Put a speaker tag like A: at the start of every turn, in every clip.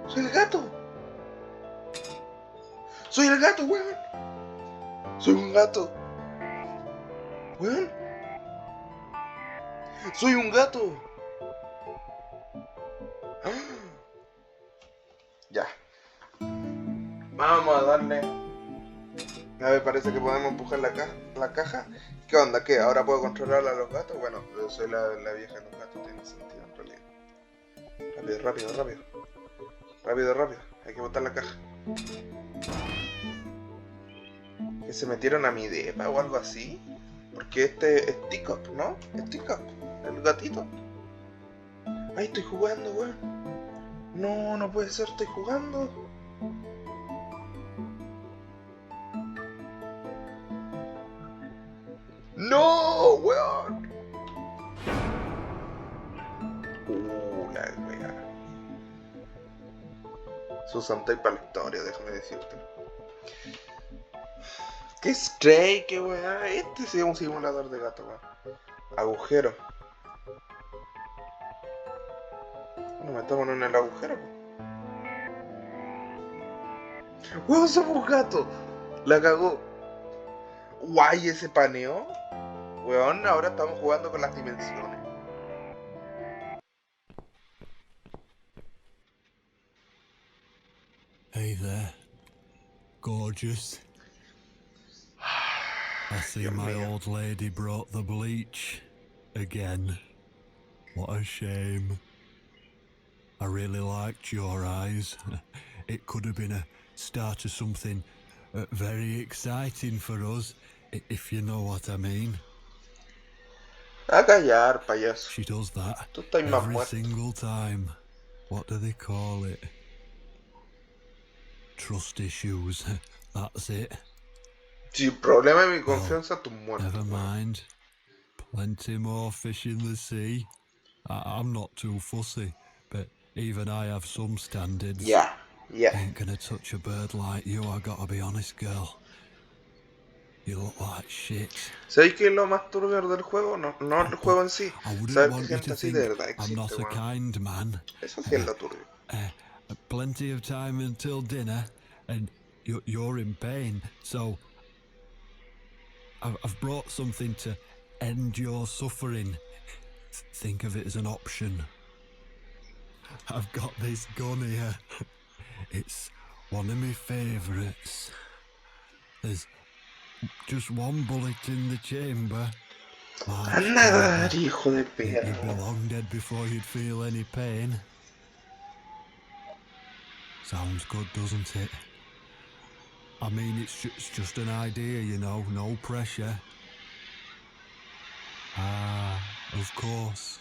A: ¡Soy el gato! ¡Soy el gato, weón! ¡Soy un gato! ¿Weón? ¡Soy un gato! Ya. Vamos a darle. A ver, parece que podemos empujar la caja. ¿Qué onda? ¿Qué? ¿Ahora puedo controlar a los gatos? Bueno, yo soy la vieja de los gatos, tiene sentido en realidad. Rápido, rápido, rápido. Rápido, rápido. Hay que botar la caja. ¿Que se metieron a mi depa o algo así? Porque este es Teacup, ¿no? Es Teacup, el gatito. Ay, estoy jugando, weón. No, no puede ser, estoy jugando. ¡No, weón! La wea. Susan Tape para la historia, déjame decirte. ¡Qué stray, qué weá! Este sí es un simulador de gato, weón. Agujero. Bueno, metámonos en el agujero, weón. ¡Weón, somos gatos! La cagó. Guay, ese paneo. Weón, ahora estamos jugando con las dimensiones.
B: Hey there, gorgeous. I see
A: Dios
B: my
A: mío.
B: old lady brought the bleach again. What a shame. I really liked your eyes. It could have been a start of something very exciting for us, if you know what I mean.
A: A callar, payaso.
B: She does that
A: Tú estás más
B: every
A: muerto.
B: single time. What do they call it? Trust issues. That's it.
A: Si el problema es mi
B: Well,
A: confianza, tú muerto,
B: never
A: weón.
B: mind. Plenty more fish in the sea. I'm not too fussy, but even I have some standards.
A: Ya, ya.
B: Ain't gonna touch a bird like you, I gotta be honest, girl. You look like shit.
A: ¿Sabéis qué es lo más turbio del juego? No, no el
B: But
A: juego en sí.
B: I wouldn't
A: Saber que
B: want you
A: gente
B: to
A: así de
B: think
A: verdad
B: I'm
A: existe,
B: not a
A: weón.
B: kind man.
A: Eso sí es lo turbio.
B: Plenty of time until dinner, and you're in pain, so I've brought something to end your suffering. Think of it as an option. I've got this gun here. It's one of my favourites. There's just one bullet in the chamber.
A: Anda, hijo de perro.
B: You'd be long dead before you'd feel any pain. Sounds good, doesn't it? I mean, it's just an idea, you know, no pressure. Ah, of course.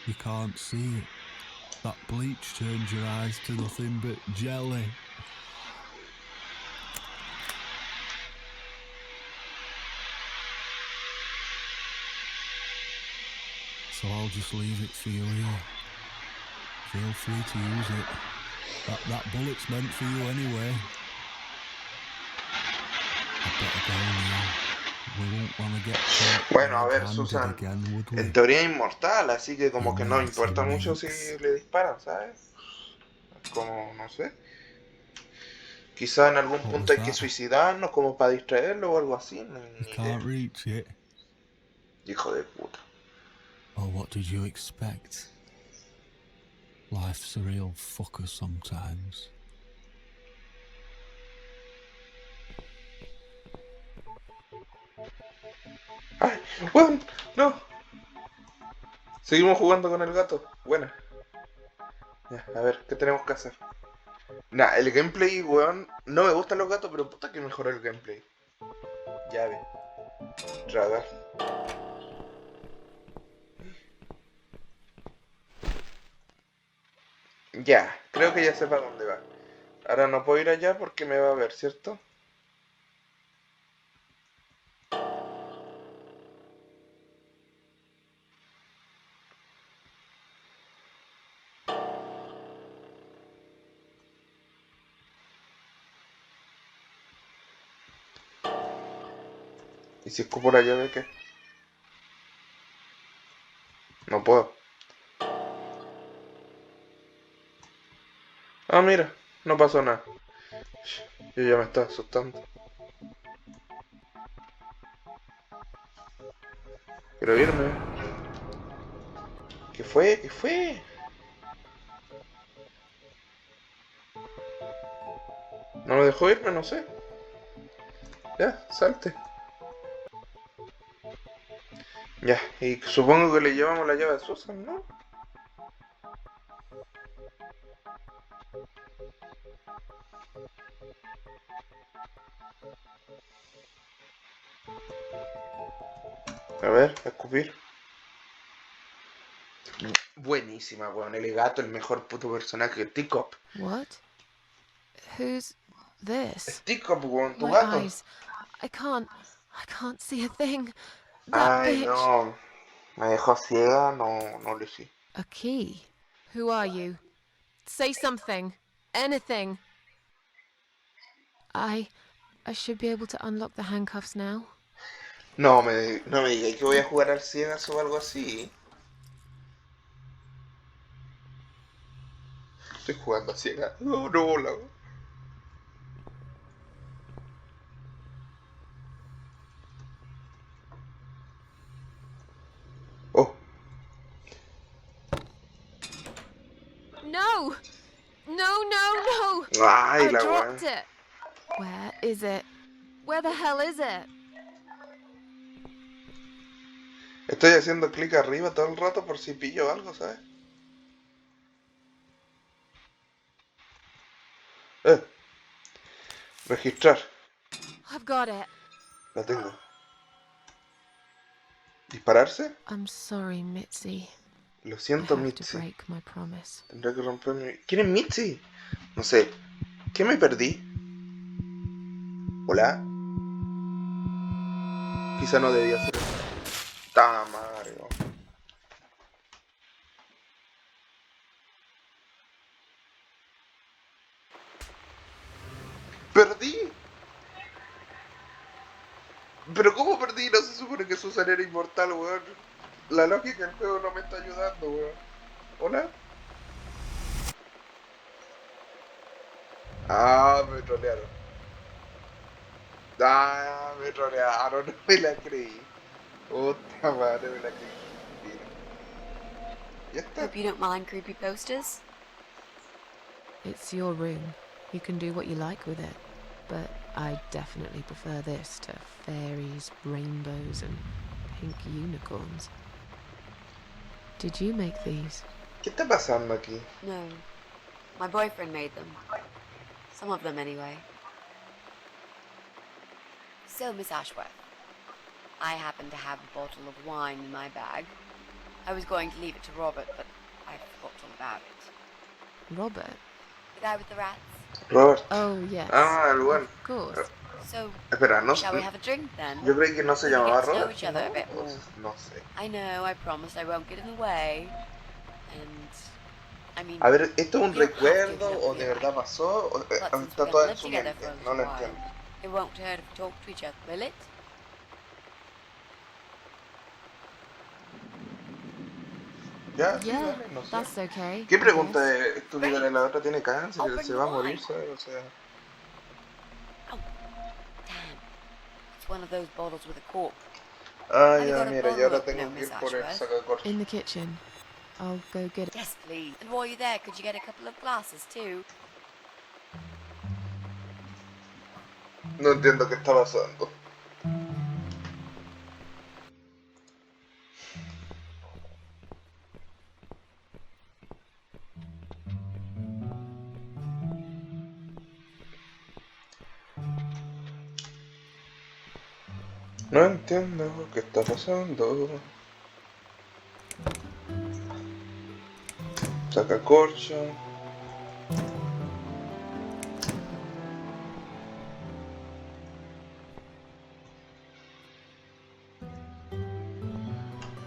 B: You can't see it. That bleach turns your eyes to nothing but jelly. So I'll just leave it for you here. Feel free to use it. That bullet's meant for you anyway. I'd better go now. We won't want to get caught
A: Bueno, a ver,
B: red-handed
A: Susan,
B: again, would we?
A: en teoría es inmortal, así que como
B: You
A: que no
B: naughty
A: importa mucho si
B: minx.
A: le disparan, ¿sabes? Como, no sé. Quizá en algún
B: What
A: punto
B: was
A: hay que
B: that?
A: suicidarnos como para distraerlo o algo así, no,
B: You
A: ni idea.
B: can't reach it.
A: Hijo de puta.
B: Oh, what did you expect? Life's a real fucker sometimes.
A: ¡Ay! ¡Weón! ¡No! Seguimos jugando con el gato. Buena. Ya, a ver, ¿qué tenemos que hacer? Nah, el gameplay, weón. No me gustan los gatos, pero puta que mejora el gameplay. Llave. Tragar. Ya, creo que ya sé para dónde va. Ahora no puedo ir allá porque me va a ver, ¿cierto? ¿Y si escupo la llave qué? No puedo. Ah, mira, no pasó nada. Yo ya me estaba asustando. Quiero irme. ¿Qué fue? ¿Qué fue? No me dejó irme, no sé. Ya, salte. Ya, y supongo que le llevamos la llave a Susan, ¿no? A ver, a escupir. Buenísima, weón. El gato, el mejor puto personaje. Teacup.
C: What? Who's this?
A: Teacup, weón, tu
C: My
A: gato.
C: eyes. I can't see a thing. That
A: Ay,
C: bitch.
A: no. Me dejó ciega, no, no le sí.
C: A key. Who are you? Say something. Anything. I should be able to unlock the handcuffs now.
A: No me diga que voy a jugar al ciegas o algo así. Estoy jugando a ciegas. No, no, la... Oh,
C: No! No!
A: ay,
C: I
A: la
C: dropped
A: weá.
C: it. Where is it? Where the hell is it?
A: Estoy haciendo clic arriba todo el rato por si pillo algo, ¿sabes? Eh, registrar.
C: I've got it.
A: La tengo. ¿Dispararse?
C: I'm sorry, Mitzi.
A: Lo
C: I
A: siento,
C: have to
A: Mitzi.
C: break my promise.
A: Tendré que romper mi... ¿Quién es Mitzi? No sé. ¿Qué me perdí? ¿Hola? Quizá no debía hacer eso. Tamario. ¡Perdí! ¿Pero cómo perdí? No se supone que Susan era inmortal, weón. La lógica del juego no me está ayudando, weón. ¿Hola? Ah, me trolearon. Ah, me trolearon. No me la creí. Puta madre, me la creí. Mira. Ya está.
D: Hope you don't mind creepy posters.
C: It's your room. You can do what you like with it. But I definitely prefer this to fairies, rainbows, and pink unicorns. Did you make these?
A: ¿Qué está pasando aquí?
D: No. My boyfriend made them. Some of them, anyway. So, Miss Ashworth, I happen to have a bottle of wine in my bag. I was going to leave it to Robert, but I forgot all about it.
C: Robert?
D: The guy with the rats?
A: Robert.
C: Oh, yes.
A: Ah, el buen.
C: Of course.
D: So,
A: Espera, no.
D: shall we have a drink then?
A: Yo creí que no se
D: We can
A: llamaba
D: get to know
A: Robert.
D: each other a
A: ¿no?
D: bit more.
A: No sé.
D: I know, I promised I won't get in the way. And, I mean...
A: A ver, ¿esto es un
D: you don't have to
A: recuerdo
D: give it
A: o
D: up
A: de
D: if you
A: verdad
D: like.
A: pasó? ¿O
D: But since
A: está
D: we're
A: todo
D: gonna
A: en
D: live
A: su
D: together
A: mente?
D: for a
A: No
D: little
A: lo
D: while,
A: entiendo.
D: it won't hurt if we talk to each other, will it?
A: Ya, sí,
C: Yeah,
A: dale, no sé.
C: that's okay.
A: ¿Qué
C: I
A: pregunta
C: guess.
A: estúpida de la otra? ¿Tiene cáncer?
D: I'll bring
A: ¿Se
D: the
A: va a morir?
D: wine.
A: ¿Sabes? O sea...
D: Oh, damn. It's one of those bottles with a cork.
A: Ah,
D: Have you
A: ya,
D: got a
A: mira, y
D: bottle
A: ahora
D: opener,
A: tengo que ir
D: Miss
A: por el
D: Ashworth?
A: sacacorcho.
C: In the kitchen. I'll go get it.
D: Yes, please. And while you're there, could you get a couple of glasses too?
A: No entiendo qué está pasando. No entiendo qué está pasando. Sacacorcho.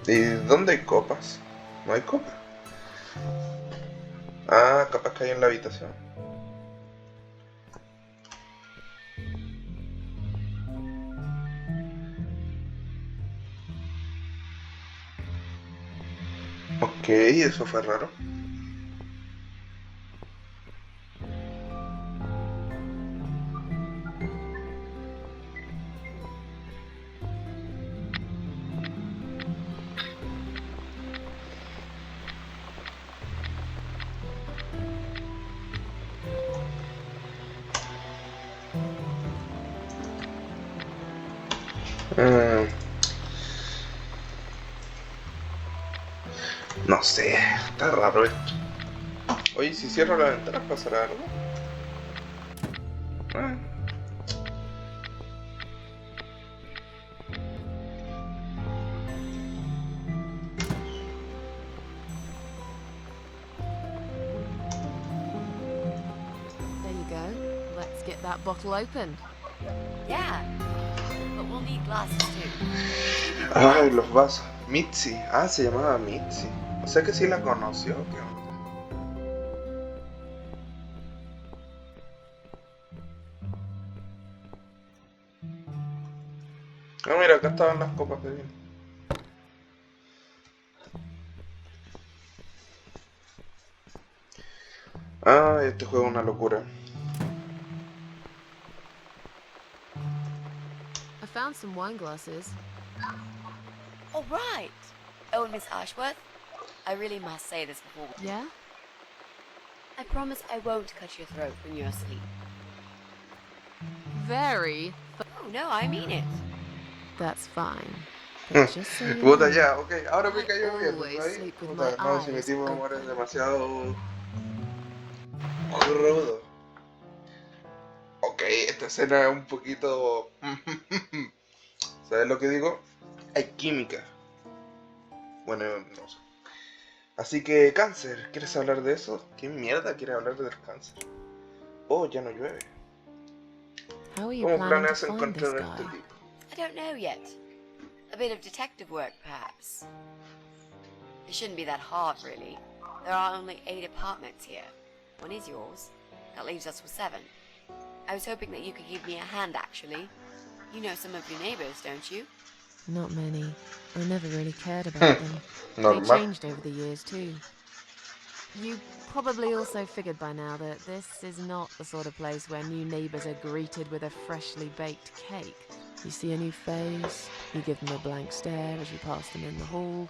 A: ¿Y dónde hay copas? No hay copas. Ah, capaz que hay en la habitación. Ok, eso fue raro. Mm, no sé, está raro esto. Oye, si cierro la ventana, ¿pasará algo? Ah.
C: There you go. Let's get that bottle open.
D: Yeah, but we'll need glasses too.
A: Ay, los vasos. Mitzi. Ah, se llamaba Mitzi. O sea que sí la conoció. ¿Qué onda? Ah, mira, acá estaban las copas de vino. Ah, este juego es una locura.
C: I found some wine glasses.
D: All right. Oh, and Miss Ashworth, I really must say this before.
C: Yeah?
D: I promise I won't cut your throat when you're asleep.
C: Very.
D: Oh, no, I mean it.
C: That's fine. But just so you
A: Puta,
C: know,
A: ya, ok. Ahora me
C: I
A: cayó bien,
C: always
A: ¿no?
C: sleep with
A: Puta,
C: my
A: no, si mi
C: eyes
A: tipo de amor es
C: open.
A: demasiado rudo. Ok, esta escena es un poquito... ¿Sabes lo que digo? Hay química. Bueno, no sé. Así que, cáncer, ¿quieres hablar de eso? ¿Qué mierda quieres hablar del cáncer? Oh, ya no llueve.
C: How are you
A: ¿Cómo
C: planning to
A: planeas
C: find
A: encontrar
C: this
A: a este
C: guy?
A: tipo?
D: I don't know yet. A bit of detective work, perhaps. It shouldn't be that hard, really. There are only 8 apartments here. One is yours. That leaves us with 7. I was hoping that you could give me a hand, actually. You know some of your neighbors, don't you?
C: Not many. I never really cared about them. They
A: Normal.
C: changed over the years, too. You probably also figured by now that this is not the sort of place where new neighbors are greeted with a freshly baked cake. You see a new face, you give them a blank stare as you pass them in the hall,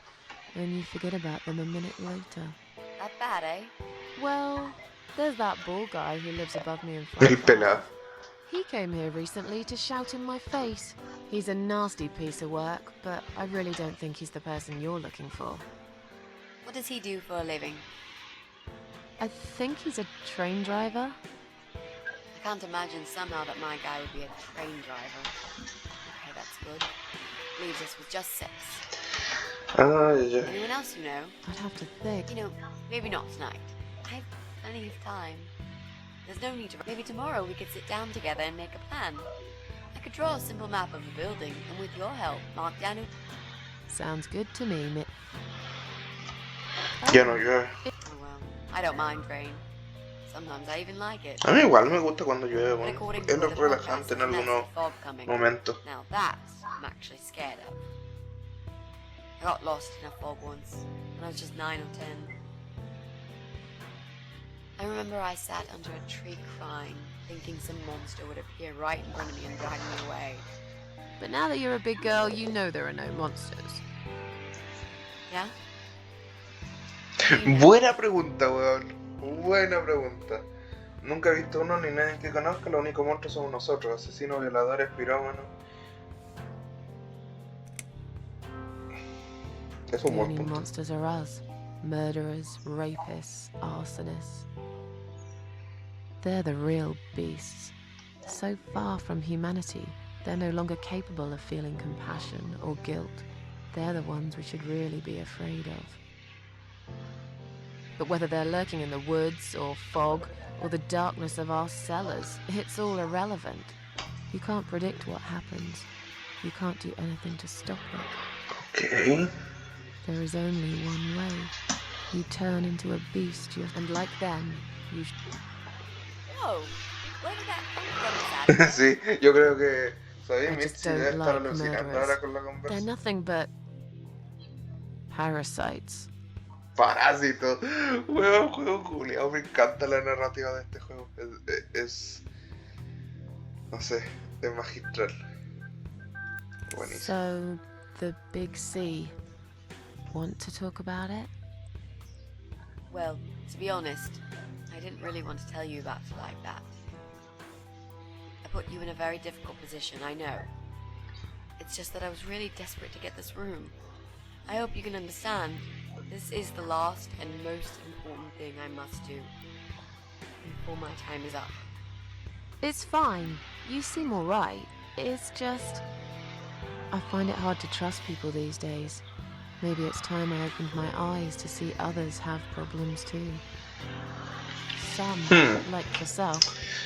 C: and you forget about them a minute later.
D: That bad, eh?
C: Well, there's that bald guy who lives above me in
A: El
C: flat
A: pelado.
C: 5. He came here recently to shout in my face. He's a nasty piece of work, but I really don't think he's the person you're looking for.
D: What does he do for a living?
C: I think he's a train driver.
D: I can't imagine somehow that my guy would be a train driver. Okay, that's good. Leaves us with just 6.
A: Ah, ya.
D: Anyone else you know?
C: I'd have to think.
D: You know, maybe not tonight. I've plenty of time. There's no need to... Maybe tomorrow we could sit down together and make a plan. I could draw a simple map of the building, and with your help, mark down...
C: Sounds good to me,
A: Ya no llueve.
D: Oh well, I don't mind rain. Sometimes I even like it.
A: A mí igual me gusta cuando llueve,
D: But
A: bueno.
D: according to
A: Es
D: other
A: relajante
D: podcasts,
A: en
D: there's nasty
A: algunos
D: fog coming.
A: momentos.
D: Now that I'm actually scared of. I got lost in a fog once, when I was just 9 or 10. I remember I sat under a tree crying, thinking some monster would appear right in front of me and drag me away.
C: but now that you're a big girl, you know there are no monsters.
D: Yeah?
A: Buena pregunta, weón. Buena pregunta. Nunca he visto uno ni nadie que conozca. Los únicos monstruos somos nosotros. Asesinos, violadores, pirómanos. Es
C: The
A: un buen
C: only
A: punto.
C: monsters are us. Murderers, rapists, arsonists. They're the real beasts. So far from humanity, they're no longer capable of feeling compassion or guilt. They're the ones we should really be afraid of. But whether they're lurking in the woods or fog or the darkness of our cellars, it's all irrelevant. You can't predict what happens. You can't do anything to stop it.
A: Ok.
C: There is only one way. You turn into a beast, and like them, you...
D: Whoa! Where did that come from, Sad?
A: Sí, yo creo que... ¿Sabéis?
C: I just
A: Mitzi debe
C: don't
A: estar
C: like
A: alucinando
C: murderers.
A: ahora con la
C: They're
A: conversa.
C: nothing but... parasites.
A: Parásito. Weón, juego culiao. Me encanta la narrativa de este juego. No sé, es magistral. Buenísimo.
C: So, the big C. Want to talk about it?
D: Well, to be honest, I didn't really want to tell you about it like that. I put you in a very difficult position, I know. It It's just that I was really desperate to get this room. I hope you can understand. This is the last and most important thing I must do before my time is up.
C: It's fine. You seem alright. It's just... I find it hard to trust people these days. Maybe it's time I opened my eyes to see others have problems too. Some, like yourself,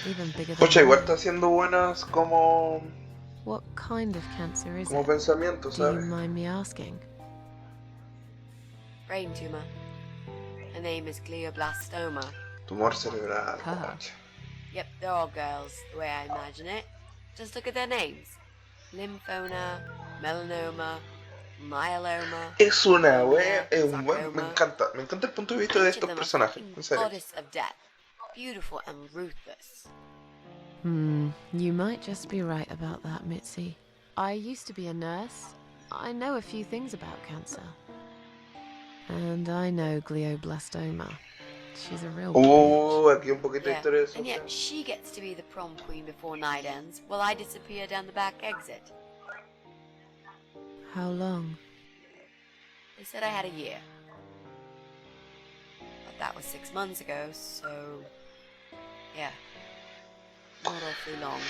C: even bigger than
A: Pucha, igual
C: mine.
A: está haciendo buenas como
C: What kind of cancer is it?
A: pensamientos,
C: Do you
A: ¿sabes?
C: mind me asking?
D: Brain tumor. Her name is glioblastoma.
A: Tumor cerebral.
C: Ah.
A: pucha.
D: Yep, they're all girls, the way I imagine it. Just look at their names. Lymphoma, melanoma, myeloma.
A: Es una
D: leukemia,
A: wea, es un buen,
D: sarcoma.
A: me encanta el punto de vista de
D: Each of
A: estos
D: them a
A: personajes,
D: fucking
A: en serio.
D: goddess of death. Beautiful and ruthless.
C: You might just be right about that, Mitzi. I used to be a nurse. I know a few things about cancer. And I know glioblastoma. She's a real bitch.
A: Aquí un poquito de
D: Yeah,
A: historia de
D: and
A: Susan.
D: yet she gets to be the prom queen before night ends, while I disappear down the back exit.
C: How long?
D: They said I had a year. But that was 6 months ago, so... yeah. Not awfully long.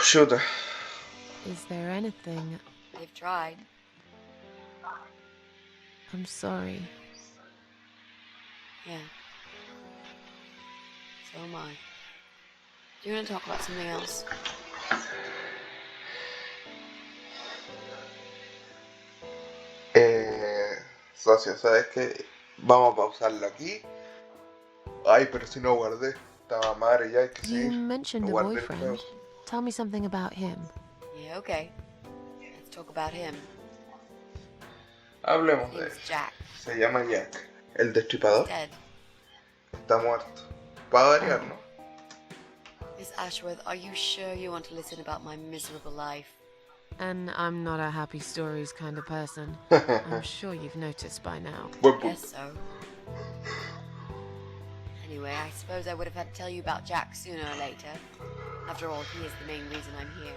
A: Chuta.
C: Is there anything...
D: They've tried.
C: I'm sorry.
D: Yeah. So am I. Do you want to talk about something else?
A: Socio, ¿sabes qué? Vamos a pausarlo aquí. Ay, pero si no guardé. Estaba madre ya, hay que
C: You
A: seguir.
C: mentioned a
A: Guardé el
C: boyfriend.
A: juego.
C: Tell me something about him.
D: Yeah, okay. Let's talk about him.
A: Hablemos
D: His
A: de él.
D: name's Jack.
A: Se llama Jack. El
D: He's
A: destripador.
D: dead.
A: Está muerto. Para variar, ¿no?
D: Miss Ashworth, are you sure you want to listen about my miserable life?
C: And I'm not a happy stories kind of person. I'm sure you've noticed by now.
A: Buen punto.
D: Guess so. Anyway, I suppose I would have had to tell you about Jack sooner or later. After all, he is the main reason I'm here.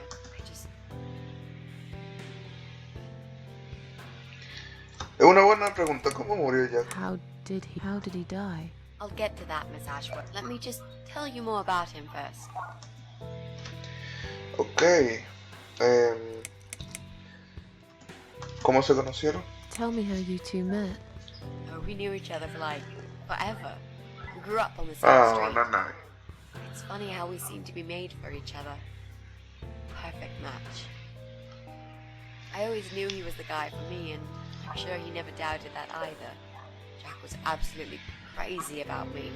A: Es una buena pregunta. ¿Cómo murió Jack?
C: How did he die?
D: I'll get to that, Miss Ashworth. Let me just tell you more about him first.
A: Ok. ¿Cómo se conocieron?
C: Tell me how you two met.
D: Oh, we knew each other for like forever. We grew up on the same
A: Ah,
D: street.
A: no, no.
D: It's funny how we seem to be made for each other. Perfect match. I always knew he was the guy for me, and I'm sure he never doubted that either. Jack was absolutely crazy about me.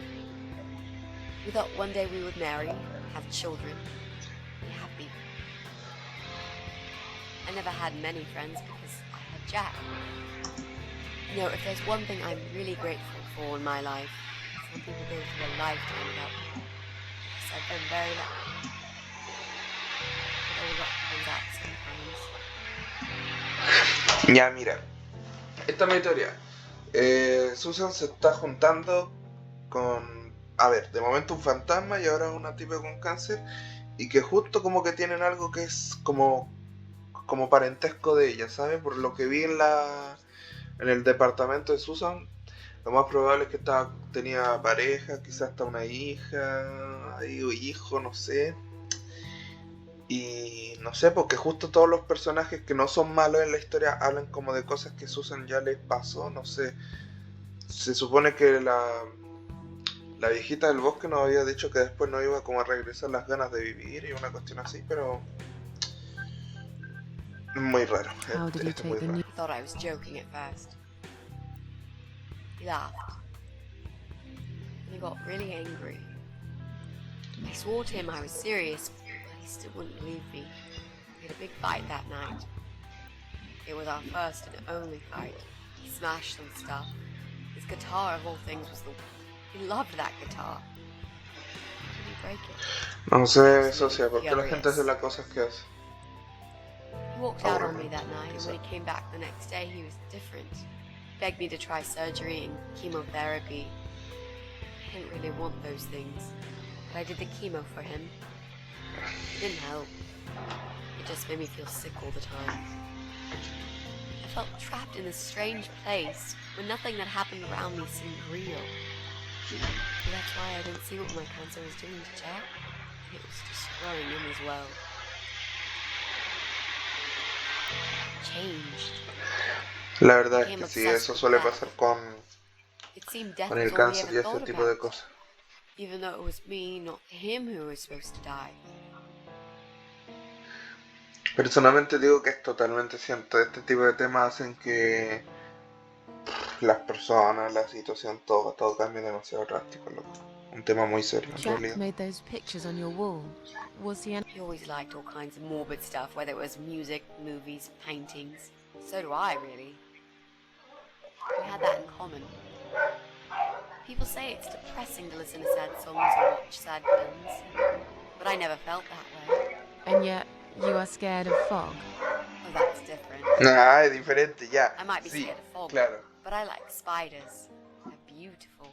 D: We thought one day we would marry, have children, be happy. I never had many friends because I had Jack. You know, if there's one thing I'm really grateful for in my life, some people go through a lifetime without me. Yes, I've been very lucky. But all luck comes out sometimes.
A: Ya, mira. Esta es mi teoría. Susan se está juntando con... A ver, de momento un fantasma y ahora una tipa con cáncer. Y que justo como que tienen algo que es como parentesco de ella, ¿sabes? Por lo que vi en el departamento de Susan, lo más probable es que tenía pareja, quizás hasta una hija, o hijo, no sé. Y no sé, porque justo todos los personajes que no son malos en la historia hablan como de cosas que Susan ya les pasó, no sé. Se supone que la viejita del bosque nos había dicho que después no iba como a regresar las ganas de vivir y una cuestión así, pero... Muy raro.
C: How did he
A: Esto es muy
C: take the
A: raro.
C: news?
D: He thought I was joking at first. He laughed. And he got really angry. I swore to him I was serious, but he still wouldn't believe me. We had a big fight that night. It was our first and only fight. He smashed some stuff. His guitar of all things was He loved that guitar. How did he break it?
A: No sé, socia, ¿por qué la gente hace las cosas que hace?
D: He walked out on me that night, and when he came back the next day, he was different. He begged me to try surgery and chemotherapy. I didn't really want those things, but I did the chemo for him. It didn't help. It just made me feel sick all the time. I felt trapped in this strange place where nothing that happened around me seemed real. But that's why I didn't see what my cancer was doing to Jack. It was destroying him as well. Changed.
A: La verdad es
D: Became
A: que sí,
D: obsessed
A: eso
D: with
A: suele
D: death.
A: pasar con
D: It seemed death
A: el
D: was all he
A: cáncer
D: ever
A: y este
D: thought
A: tipo de
D: about.
A: cosas.
D: Even though it was me, not him, who was supposed to die.
A: Personalmente digo que es totalmente cierto. Este tipo de temas hacen que las personas, la situación, todo cambie demasiado drástico, loco. Un tema muy serio, en
C: Jack
A: realidad.
C: made those pictures on your wall. Was he an...
D: He always liked all kinds of morbid stuff, whether it was music, movies, paintings. So do I, really. We had that in common. People say it's depressing to listen to sad songs or watch sad films, but I never felt that way.
C: And yet, you are scared of fog?
D: Oh, that's different.
A: Ah, es diferente, ya.
D: I might be
A: Sí,
D: scared of fog,
A: claro.
D: but I like spiders. They're beautiful.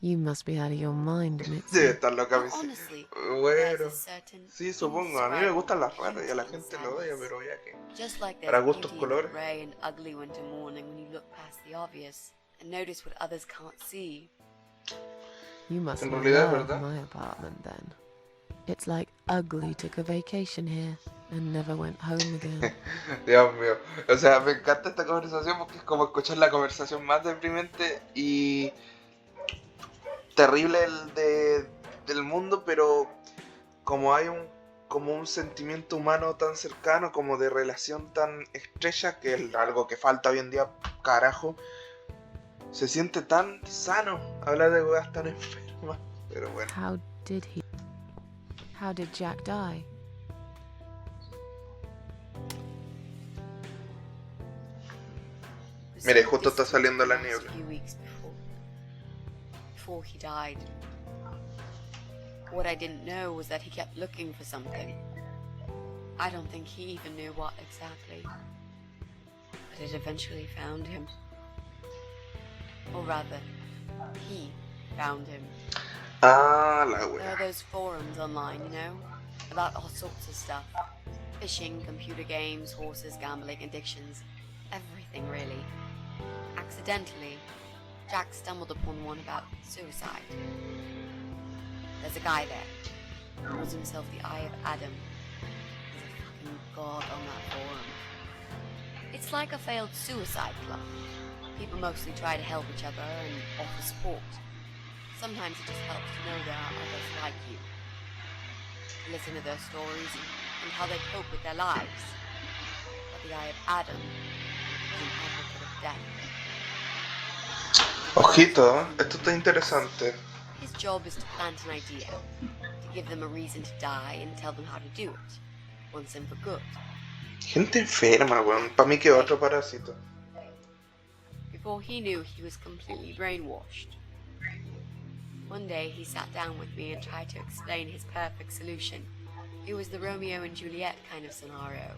C: You must be out of your mind,
A: Debe
C: Mitzi.
A: estar loca,
D: No,
A: sí.
D: honestly,
A: Bueno,
D: there's a certain
A: sí, supongo. A mí me gustan las raras y a la
D: beauty in
A: gente lo odia,
D: sadness.
A: pero ya que...
D: Just like
A: Para
D: there's
A: gustos
D: beauty in the
A: colores.
D: grey and ugly winter morning when you look past the obvious and notice what others can't see.
C: You must
A: En realidad es
C: love
A: verdad.
C: my apartment then. It's like Ugly took a vacation here and never went home again.
A: Dios mío. O sea, me encanta esta conversación porque es como escuchar la conversación más deprimente y terrible del mundo, pero como hay como un sentimiento humano tan cercano, como de relación tan estrecha, que es algo que falta hoy en día, carajo, se siente tan sano hablar de weas tan enfermas, pero bueno.
C: How did Jack die?
A: Mire, justo está saliendo la niebla.
D: Before he died. What I didn't know was that he kept looking for something. I don't think he even knew what exactly. But it eventually found him. Or rather, he found him.
A: Ah, la
D: There
A: wea.
D: are those forums online, you know, about all sorts of stuff. Fishing, computer games, horses, gambling, addictions, everything really. Accidentally, Jack stumbled upon one about suicide. There's a guy there, calls himself the Eye of Adam. He's a fucking god on that forum. It's like a failed suicide club. People mostly try to help each other and offer support. Sometimes it just helps to know there are others like you. To listen to their stories and how they cope with their lives. But the Eye of Adam is an advocate of death.
A: Ojito, ¿eh? Esto está interesante.
D: His job is to plant an idea, to give them a reason to die and tell them how to do it, once and for good.
A: Gente enferma, weón. Para mí que otro parásito.
D: Before he knew, he was completely brainwashed. One day he sat down with me and tried to explain his perfect solution. It was the Romeo and Juliet kind of scenario.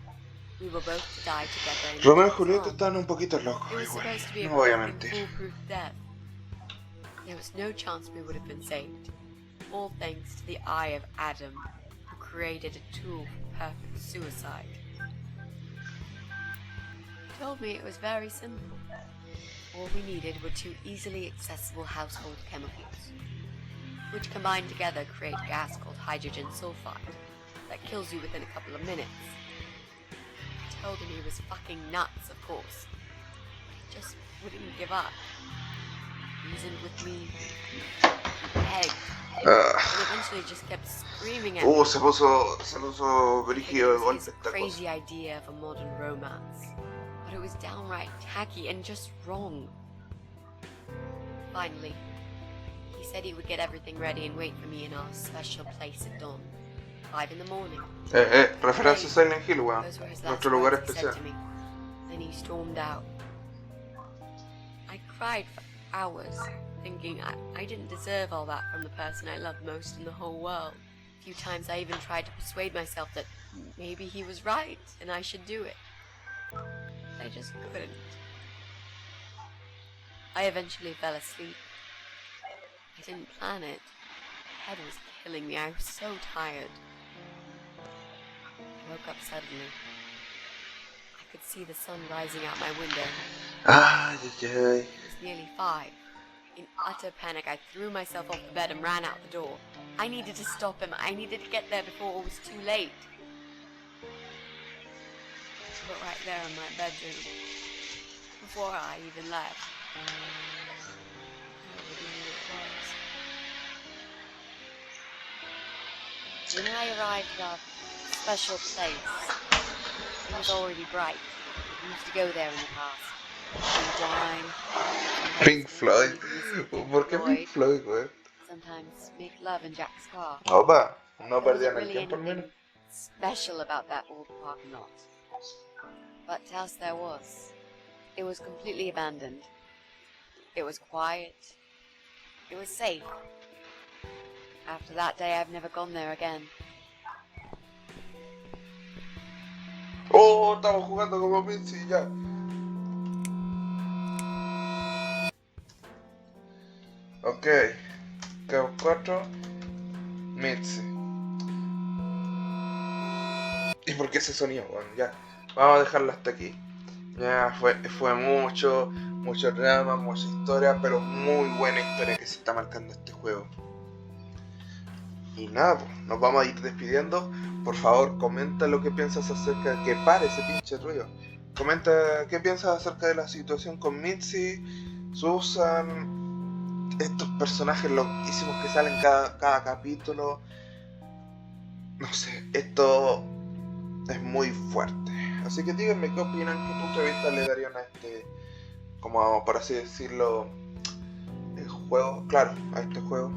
D: We were both to die together. In
A: Romeo y
D: each
A: Julieta
D: arm.
A: están un poquito
D: It
A: locos,
D: was
A: igual.
D: supposed to be a
A: No voy a
D: perfect,
A: mentir.
D: foolproof death. There was no chance we would have been saved. All thanks to the Eye of Adam, who created a tool for perfect suicide. He told me it was very simple. All we needed were 2 easily accessible household chemicals, which combined together create a gas called hydrogen sulfide that kills you within a couple of minutes. I told him he was fucking nuts, of course, but he just wouldn't give up. Reasoned with me, begged, and eventually just kept screaming at me.
A: Se puso brígido de
D: It was
A: golpe
D: his
A: esta
D: crazy
A: cosa.
D: idea of a modern romance, but it was downright tacky and just wrong. Finally, he said he would get everything ready and wait for me in our special place at dawn, 5 in the morning.
A: Referencia a Silent Hill, weón.
D: Those were his last
A: Nuestro lugar
D: words he said
A: especial.
D: to me. Then he stormed out. I cried for hours, thinking I didn't deserve all that from the person I loved most in the whole world. A few times I even tried to persuade myself that maybe he was right and I should do it. I just couldn't. I eventually fell asleep. I didn't plan it. My head was killing me. I was so tired. I woke up suddenly. I could see the sun rising out my window.
A: Ay, ay, ay.
D: It was nearly 5. In utter panic, I threw myself off the bed and ran out the door. I needed to stop him. I needed to get there before it was too late. But right there in my bedroom, before I even left, nobody knew it was. When I arrived at our special place, it was already bright. We used to go there in the past. And dine.
A: Pink Floyd. ¿Por qué Pink Floyd, güey?
D: Sometimes make love in Jack's car.
A: Opa, no
D: There wasn't
A: perdían el
D: really
A: tiempo al menos.
D: anything special about that old parking lot. But else there was. It was completely abandoned. It was quiet. It was safe. After that day, I've never gone there again.
A: Oh, estamos jugando como Mitzi ya. Ok, quedamos 4. Mitzi. ¿Y por qué ese sonido? Bueno, ya. Vamos a dejarlo hasta aquí. Ya fue mucho drama, mucha historia, pero muy buena historia que se está marcando este juego. Y nada, pues, nos vamos a ir despidiendo. Por favor, comenta lo que piensas acerca de que pare ese pinche ruido. Comenta qué piensas acerca de la situación con Mitzi, Susan, estos personajes loquísimos que salen cada capítulo. No sé, esto es muy fuerte. Así que díganme qué opinan, qué punto de vista le darían a este, como por así decirlo, el juego, claro, a este juego.